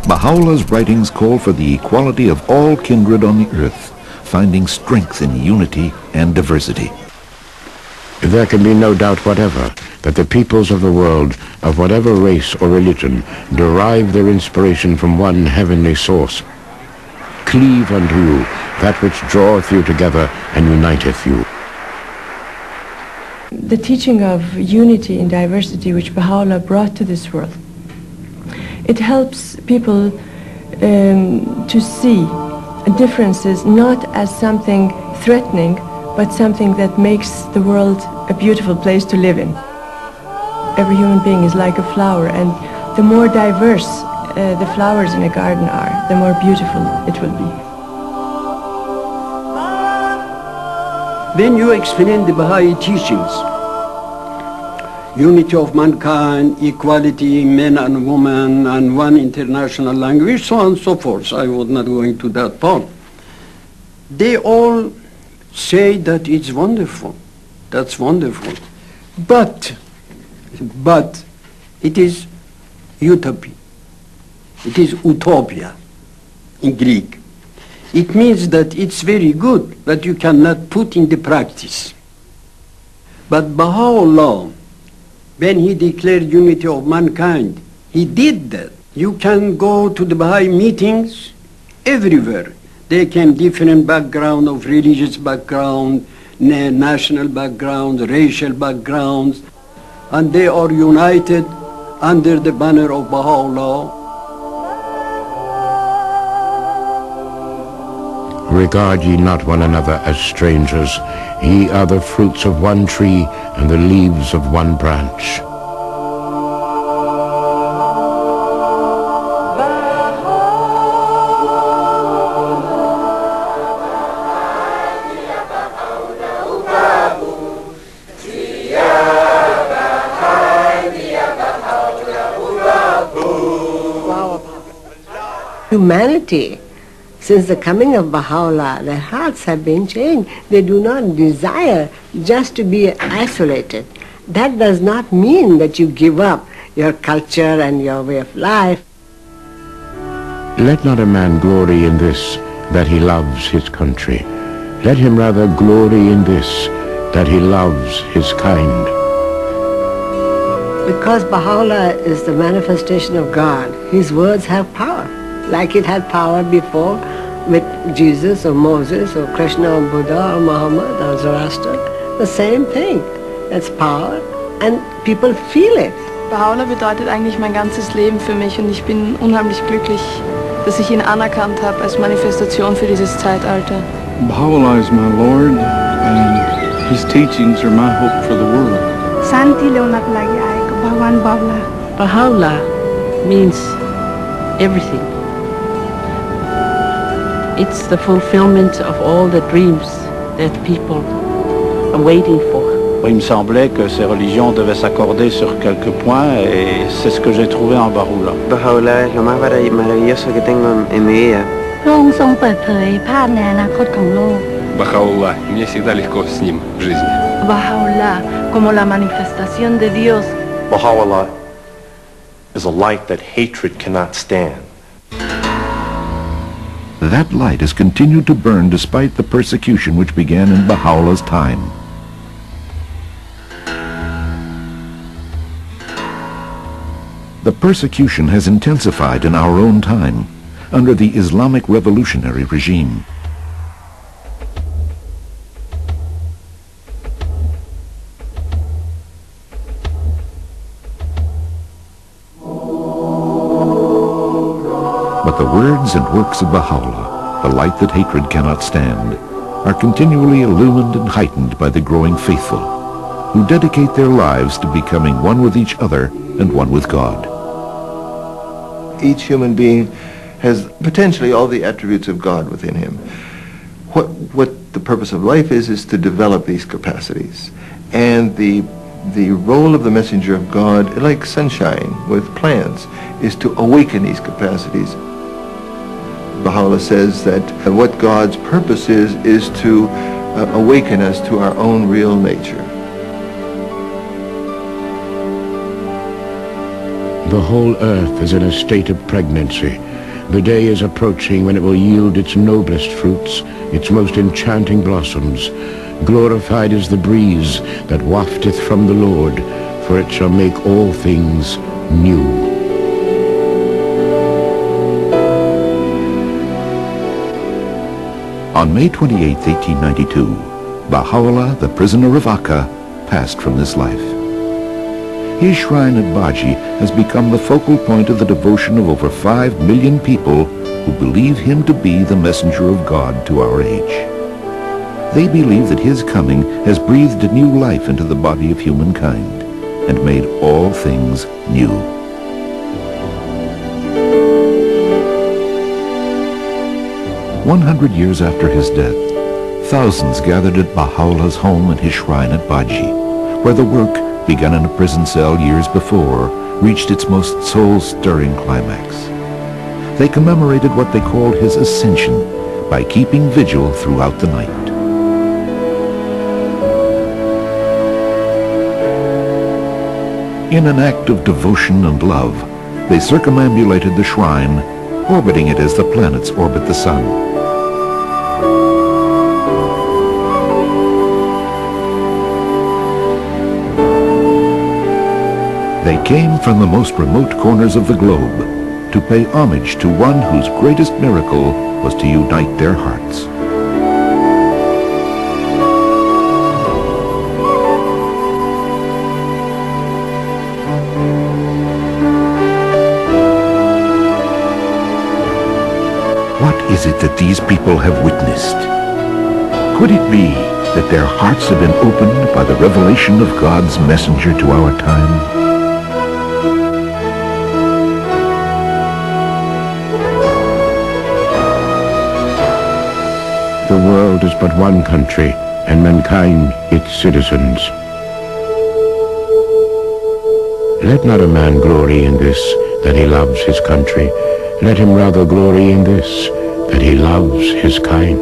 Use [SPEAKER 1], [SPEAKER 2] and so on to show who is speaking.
[SPEAKER 1] Baha'u'llah's writings call for the equality of all kindred on the earth, finding strength in unity and diversity.
[SPEAKER 2] There can be no doubt whatever that the peoples of the world, of whatever race or religion, derive their inspiration from one heavenly source. Cleave unto you that which draweth you together and uniteth you.
[SPEAKER 3] The teaching of unity in diversity which Baha'u'llah brought to this world, it helps people to see differences not as something threatening, but something that makes the world a beautiful place to live in. Every human being is like a flower, and the more diverse the flowers in a garden are, the more beautiful it will be.
[SPEAKER 4] When you explain the Baha'i teachings, unity of mankind, equality, men and women, and one international language, so on and so forth, I was not going to that part. They all say that it's wonderful, that's wonderful, but it is utopia, it is utopia in Greek. It means that it's very good, but you cannot put in the practice. But Baha'u'llah, when he declared unity of mankind, he did that. You can go to the Baha'i meetings everywhere. They came different background of religious background, national background, racial backgrounds, and they are united under the banner of Baha'u'llah.
[SPEAKER 2] Regard ye not one another as strangers. Ye are the fruits of one tree and the leaves of one branch.
[SPEAKER 5] Humanity, since the coming of Baha'u'llah, their hearts have been changed. They do not desire just to be isolated. That does not mean that you give up your culture and your way of life.
[SPEAKER 2] Let not a man glory in this, that he loves his country. Let him rather glory in this, that he loves his kind.
[SPEAKER 5] Because Baha'u'llah is the manifestation of God, his words have power. Like it had power before with Jesus or Moses or Krishna or Buddha or Muhammad or Zoroaster. The same thing. It's power and people feel it.
[SPEAKER 3] Baha'u'llah bedeutet eigentlich mein ganzes Leben für mich, und ich bin unheimlich glücklich, dass ich ihn anerkannt habe als Manifestation für dieses Zeitalter.
[SPEAKER 6] Baha'u'llah is my Lord, and his teachings are my hope for the world.
[SPEAKER 7] Baha'u'llah means everything. It's the fulfillment of all the dreams that people are waiting for.
[SPEAKER 8] Il me semblait que ces religions devaient s'accorder sur quelques points, et c'est ce que j'ai trouvé en Bahá'u'llah.
[SPEAKER 9] Bahá'u'llah es lo más maravilloso que tengo en mi vida.
[SPEAKER 10] Baha'u'llah, мне всегда легко с ним в жизни.
[SPEAKER 3] Baha'u'llah como la manifestación de Dios.
[SPEAKER 11] Baha'u'llah is a light that hatred cannot stand.
[SPEAKER 1] That light has continued to burn despite the persecution which began in Baha'u'llah's time. The persecution has intensified in our own time under the Islamic revolutionary regime. But the words and works of Baha'u'llah, the light that hatred cannot stand, are continually illumined and heightened by the growing faithful, who dedicate their lives to becoming one with each other and one with God.
[SPEAKER 12] Each human being has potentially all the attributes of God within him. What the purpose of life is to develop these capacities. And the role of the messenger of God, like sunshine with plants, is to awaken these capacities. Baha'u'llah says that what God's purpose is to awaken us to our own real nature.
[SPEAKER 2] The whole earth is in a state of pregnancy. The day is approaching when it will yield its noblest fruits, its most enchanting blossoms. Glorified is the breeze that wafteth from the Lord, for it shall make all things new.
[SPEAKER 1] On May 28, 1892, Baha'u'llah, the prisoner of Akká, passed from this life. His shrine at Baji has become the focal point of the devotion of over 5 million people who believe him to be the messenger of God to our age. They believe that his coming has breathed a new life into the body of humankind and made all things new. "100 years after his death, thousands gathered at Baha'u'llah's home and his shrine at Baji, where the work, begun in a prison cell years before, reached its most soul-stirring climax. They commemorated what they called his ascension by keeping vigil throughout the night. In an act of devotion and love, they circumambulated the shrine, orbiting it as the planets orbit the sun. They came from the most remote corners of the globe to pay homage to one whose greatest miracle was to unite their hearts. What is it that these people have witnessed? Could it be that their hearts have been opened by the revelation of God's messenger to our time?
[SPEAKER 2] The world is but one country, and mankind its citizens. Let not a man glory in this, that he loves his country. Let him rather glory in this, that he loves his kind.